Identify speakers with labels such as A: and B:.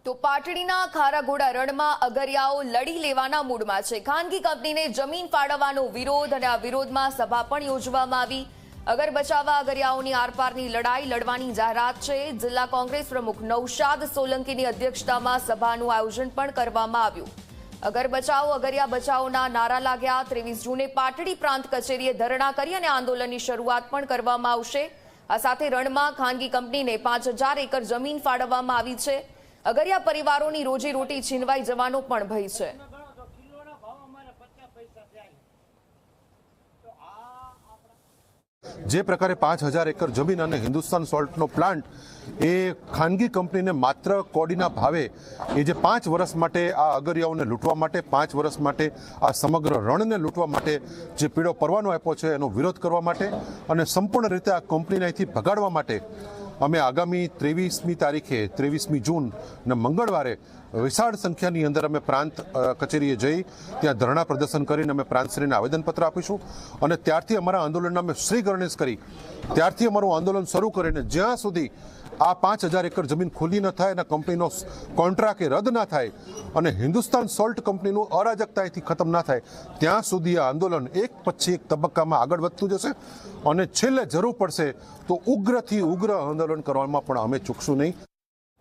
A: તો પાટડીના ખારાગોડા રણમાં અગરિયાઓ લડી લેવાના મૂડમાં છે। ખાનગી કંપનીને જમીન ફાળવવાનો વિરોધ અને આ વિરોધમાં સભા પણ યોજવામાં આવી। અગર બચાવવા અગરિયાઓની આરપારની લડાઈ લડવાની જાહેરાત છે। જિલ્લા કોંગ્રેસ પ્રમુખ નૌશાદ સોલંકીની અધ્યક્ષતામાં સભાનું આયોજન પણ કરવામાં આવ્યું। અગર બચાવો અગરિયા બચાવોના નારા લાગ્યા। 23 જૂને પાટડી પ્રાંત કચેરીએ ધરણા કરી અને આંદોલનની શરૂઆત પણ કરવામાં આવશે। આ સાથે રણમાં ખાનગી કંપનીને 5000 એકર જમીન ફાળવવામાં આવી છે। અગરિયા પરિવારોની રોજીરોટી છીનવાઈ જવાનો પણ ભય છે।
B: જે પ્રકારે 5000 એકર જમીન અને હિન્દુસ્તાન સોલ્ટનો પ્લાન્ટ એ ખાનગી કંપનીને માત્ર કોડીના ભાવે એ જે 5 વર્ષ માટે આ અગરિયાઓને લૂંટવા માટે 5 વર્ષ માટે આ સમગ્ર રણને લૂંટવા માટે જે પીળો પરવાનો આપ્યો છે એનો વિરોધ કરવા માટે અને સંપૂર્ણ રીતે આ કંપનીને અહીંથી ભગાડવા માટે અમે આગામી 23મી તારીખે 23મી જૂન ને મંગળવારે વિશાળ સંખ્યાની અંદર અમે પ્રાંત કચેરીએ જઈ ત્યાં ધરણા પ્રદર્શન કરીને અમે પ્રાંતશ્રીને આવેદનપત્ર આપીશું અને ત્યારથી અમારા આંદોલનના અમે શ્રી ગણેશ કરી ત્યારથી અમારું આંદોલન શરૂ કરીને જ્યાં સુધી આ 5000 એકર જમીન ખુલ્લી ન થાય અને કંપનીનો કોન્ટ્રાક્ટ રદ ના થાય અને હિન્દુસ્તાન સોલ્ટ કંપનીનું અરાજકતાથી ખતમ ના થાય ત્યાં સુધી આ આંદોલન એક પછી એક તબક્કામાં આગળ વધતું જશે અને છેલ્લે જરૂર પડશે તો ઉગ્રથી ઉગ્ર આંદોલન કરવામાં પણ અમે ચૂકશું નહીં।